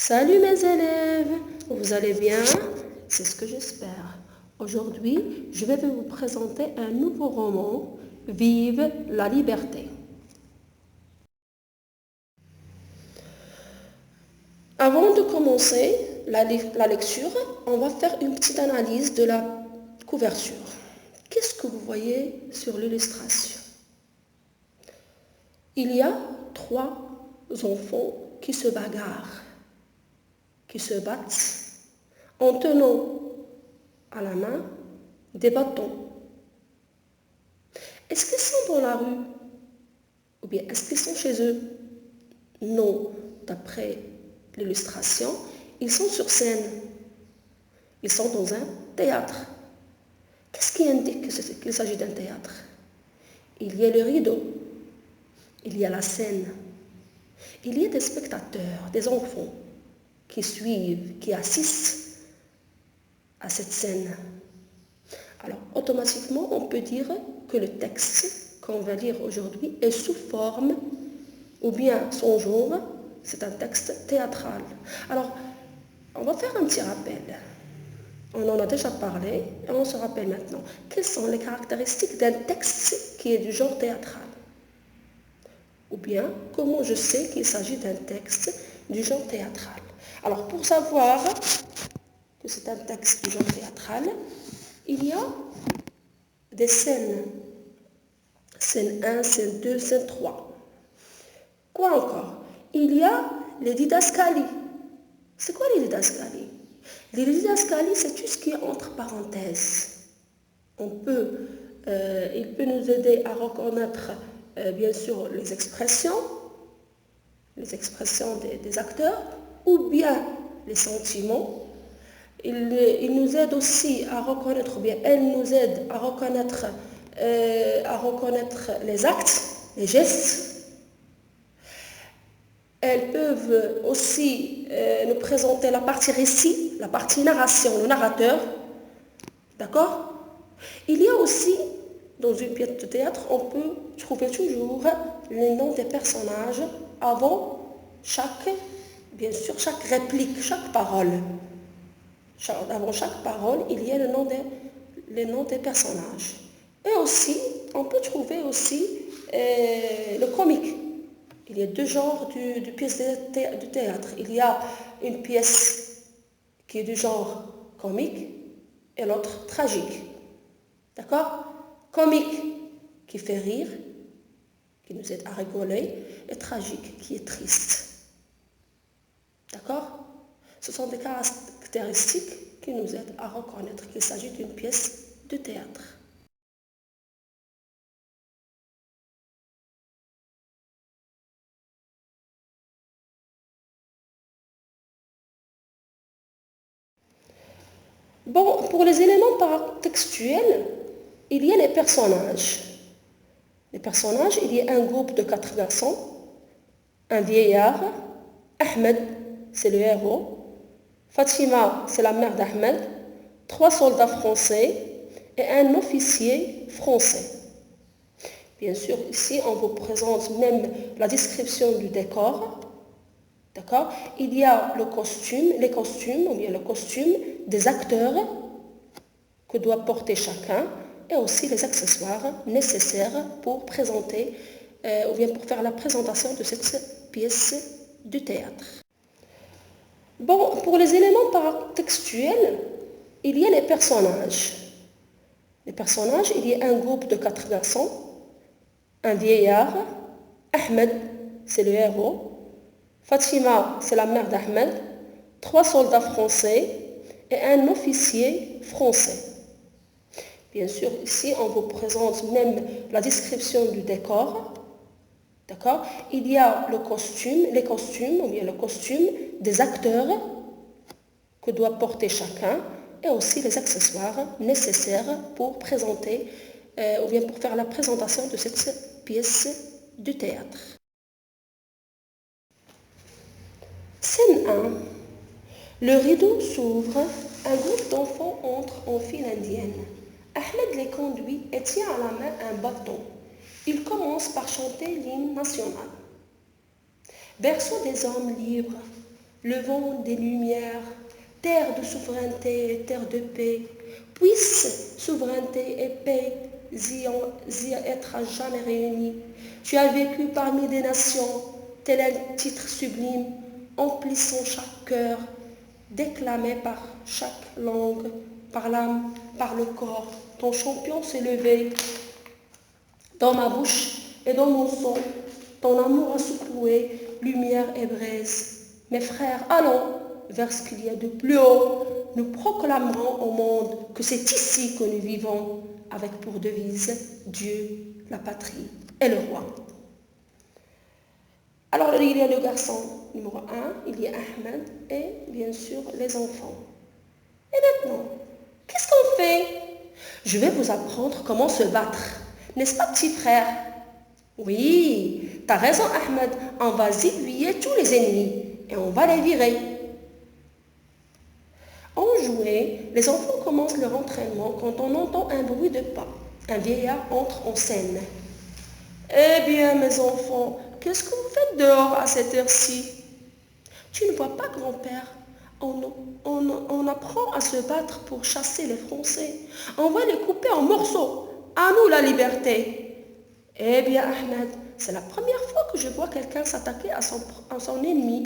Salut mes élèves, vous allez bien? C'est ce que j'espère. Aujourd'hui, je vais vous présenter un nouveau roman, Vive la liberté. Avant de commencer la lecture, on va faire une petite analyse de la couverture. Qu'est-ce que vous voyez sur l'illustration? Il y a 3 enfants qui se bagarrent, qui se battent en tenant à la main des bâtons. Est-ce qu'ils sont dans la rue? Ou bien est-ce qu'ils sont chez eux? Non, d'après l'illustration, ils sont sur scène. Ils sont dans un théâtre. Qu'est-ce qui indique qu'il s'agit d'un théâtre? Il y a le rideau, il y a la scène, il y a des spectateurs, des enfants qui suivent, qui assistent à cette scène. Alors, automatiquement, on peut dire que le texte qu'on va lire aujourd'hui est sous forme, ou bien son genre, c'est un texte théâtral. Alors, on va faire un petit rappel. On en a déjà parlé et on se rappelle maintenant. Quelles sont les caractéristiques d'un texte qui est du genre théâtral? Ou bien, comment je sais qu'il s'agit d'un texte du genre théâtral? Alors, pour savoir que c'est un texte du genre théâtral, il y a des scènes. Scène 1, scène 2, scène 3. Quoi encore? Il y a les didascalies. C'est quoi les didascalies? Les didascalies, c'est tout ce qui est entre parenthèses. Il peut nous aider à reconnaître, bien sûr, les expressions des acteurs, ou bien les sentiments. Il nous aide aussi à reconnaître, ou bien elle nous aide à reconnaître les actes, les gestes. Elles peuvent aussi nous présenter la partie récit, la partie narration, le narrateur. D'accord? Il y a aussi, dans une pièce de théâtre, on peut trouver toujours les noms des personnages avant bien sûr, chaque réplique, chaque parole. Avant chaque parole, il y a les noms des personnages. Et aussi, on peut trouver aussi le comique. Il y a 2 genres de pièces de théâtre. Il y a une pièce qui est du genre comique et l'autre tragique. D'accord? Comique qui fait rire, qui nous aide à rigoler, et tragique qui est triste. D'accord? Ce sont des caractéristiques qui nous aident à reconnaître qu'il s'agit d'une pièce de théâtre. Bon, pour les éléments textuels, il y a les personnages. Les personnages, il y a un groupe de 4 garçons, un vieillard, Ahmed, c'est le héros, Fatima, c'est la mère d'Ahmed, 3 soldats français et un officier français. Bien sûr, ici, on vous présente même la description du décor. D'accord? Il y a les costumes, ou bien le costume des acteurs que doit porter chacun, et aussi les accessoires nécessaires pour présenter, ou bien pour faire la présentation de cette pièce de théâtre. Bon, pour les éléments textuels, il y a les personnages. Les personnages, il y a un groupe de 4 garçons, un vieillard, Ahmed, c'est le héros, Fatima, c'est la mère d'Ahmed, 3 soldats français et un officier français. Bien sûr, ici, on vous présente même la description du décor. D'accord? Il y a les costumes, ou bien le costume des acteurs que doit porter chacun, et aussi les accessoires nécessaires pour présenter, ou bien pour faire la présentation de cette pièce de théâtre. Scène 1. Le rideau s'ouvre, un groupe d'enfants entre en file indienne. Ahmed les conduit et tient à la main un bâton. Il commence par chanter l'hymne national. Berceau des hommes libres, le vent des lumières, terre de souveraineté, terre de paix. Puisse souveraineté et paix y être à jamais réunies. Tu as vécu parmi des nations, tel un titre sublime, emplissant chaque cœur, déclamé par chaque langue, par l'âme, par le corps. Ton champion s'est levé dans ma bouche et dans mon sang. Ton amour a secoué, lumière et braise. Mes frères, allons vers ce qu'il y a de plus haut. Nous proclamerons au monde que c'est ici que nous vivons, avec pour devise Dieu, la patrie et le roi. Alors il y a le garçon numéro 1, il y a Ahmed et bien sûr les enfants. Et maintenant, qu'est-ce qu'on fait? Je vais vous apprendre comment se battre. N'est-ce pas, petit frère? Oui, t'as raison, Ahmed. On va aiguiller tous les ennemis et on va les virer. En jouet, les enfants commencent leur entraînement quand on entend un bruit de pas. Un vieillard entre en scène. Eh bien, mes enfants, qu'est-ce que vous faites dehors à cette heure-ci? Tu ne vois pas, grand-père? On apprend à se battre pour chasser les Français. On va les couper en morceaux. À nous la liberté. Eh bien, Ahmed, c'est la première fois que je vois quelqu'un s'attaquer à son ennemi,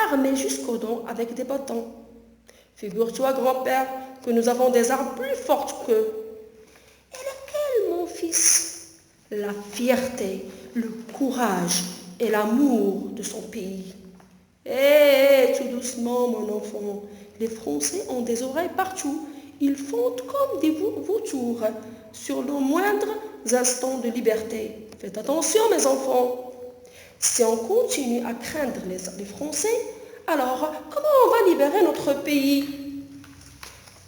armé jusqu'aux dents avec des bâtons. Figure-toi, grand-père, que nous avons des armes plus fortes qu'eux. Et lesquelles, mon fils? La fierté, le courage et l'amour de son pays. Eh, tout doucement, mon enfant. Les Français ont des oreilles partout. Ils fondent comme des vautours sur nos moindres instants de liberté. Faites attention, mes enfants. Si on continue à craindre les Français, alors comment on va libérer notre pays?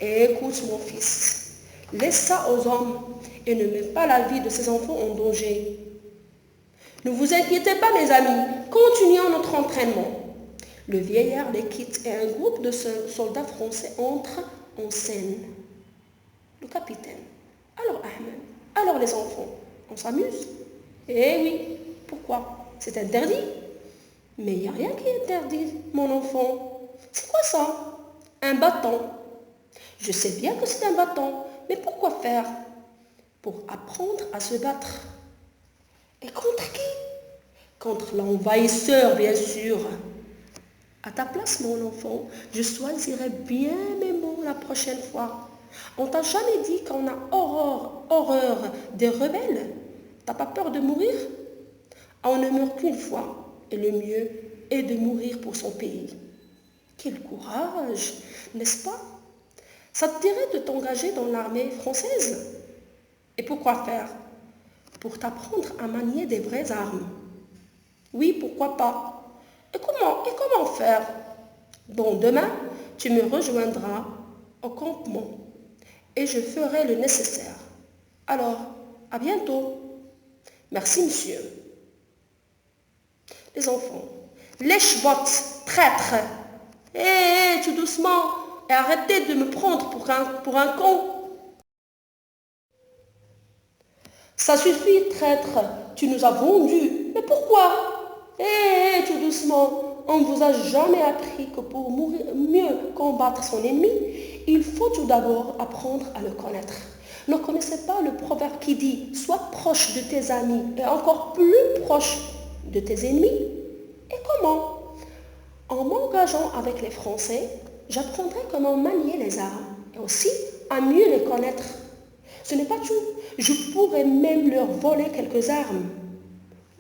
Écoute, mon fils, laisse ça aux hommes et ne mets pas la vie de ces enfants en danger. Ne vous inquiétez pas, mes amis, continuons notre entraînement. Le vieillard les quitte et un groupe de soldats français entre en scène. Le capitaine. Alors Ahmed, alors les enfants, on s'amuse? Eh oui, pourquoi? C'est interdit? Mais il n'y a rien qui est interdit, mon enfant. C'est quoi ça? Un bâton. Je sais bien que c'est un bâton, mais pourquoi faire? Pour apprendre à se battre. Et contre qui? Contre l'envahisseur, bien sûr. À ta place, mon enfant, je choisirai bien mes mots la prochaine fois. On t'a jamais dit qu'on a horreur des rebelles? T'as pas peur de mourir? On ne meurt qu'une fois, et le mieux est de mourir pour son pays. Quel courage, n'est-ce pas? Ça te dirait de t'engager dans l'armée française? Et pourquoi faire? Pour t'apprendre à manier des vraies armes. Oui, pourquoi pas? Et comment faire? Bon, demain, tu me rejoindras au campement et je ferai le nécessaire. Alors, à bientôt. Merci, monsieur. Les enfants, lèche-botte, traître. Hé, tout doucement, et arrêtez de me prendre pour un con. Ça suffit, traître, tu nous as vendus. Mais pourquoi? Hé, tout doucement, on ne vous a jamais appris que pour mieux combattre son ennemi, il faut tout d'abord apprendre à le connaître. Ne connaissez pas le proverbe qui dit « Sois proche de tes amis et encore plus proche de tes ennemis » Et comment? En m'engageant avec les Français, j'apprendrai comment manier les armes et aussi à mieux les connaître. Ce n'est pas tout, je pourrais même leur voler quelques armes.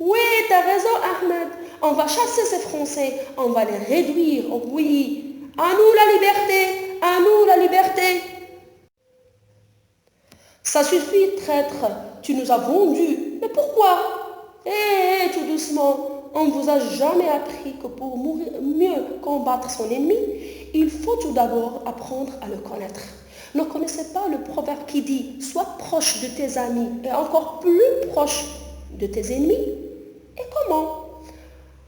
Oui, t'as raison, Ahmed. On va chasser ces Français. On va les réduire. Oh oui. À nous la liberté. À nous la liberté. Ça suffit, traître. Tu nous as vendus. Mais pourquoi? Hé, tout doucement. On ne vous a jamais appris que pour mieux combattre son ennemi, il faut tout d'abord apprendre à le connaître. Ne connaissez pas le proverbe qui dit « Sois proche de tes amis et encore plus proche de tes ennemis » Et comment?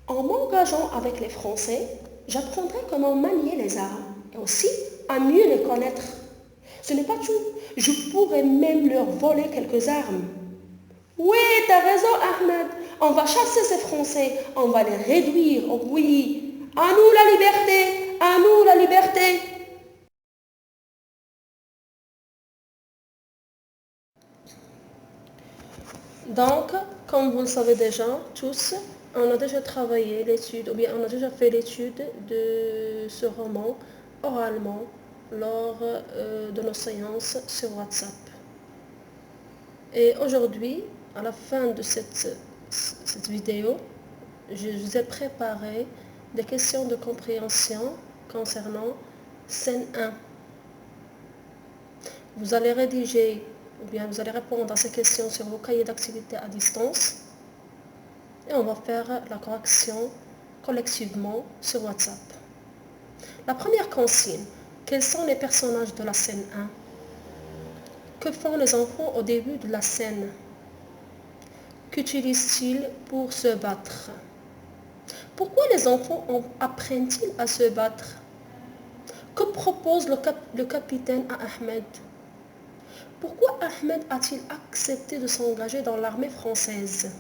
En m'engageant avec les Français, j'apprendrai comment manier les armes et aussi à mieux les connaître. Ce n'est pas tout, je pourrais même leur voler quelques armes. Oui, t'as raison, Ahmed, on va chasser ces Français, on va les réduire, oh oui, À nous la liberté, à nous la liberté. Donc, comme vous le savez déjà, tous, on a déjà travaillé l'étude, ou bien on a déjà fait l'étude de ce roman oralement lors de nos séances sur WhatsApp. Et aujourd'hui, à la fin de cette vidéo, je vous ai préparé des questions de compréhension concernant scène 1. Vous allez rédiger ou bien vous allez répondre à ces questions sur vos cahiers d'activité à distance et on va faire la correction collectivement sur WhatsApp. La première consigne, quels sont les personnages de la scène 1? Que font les enfants au début de la scène? Qu'utilisent-ils pour se battre? Pourquoi les enfants apprennent-ils à se battre? Que propose le capitaine à Ahmed? Pourquoi Ahmed a-t-il accepté de s'engager dans l'armée française?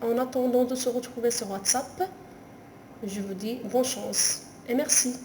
En attendant de se retrouver sur WhatsApp, je vous dis bonne chance et merci.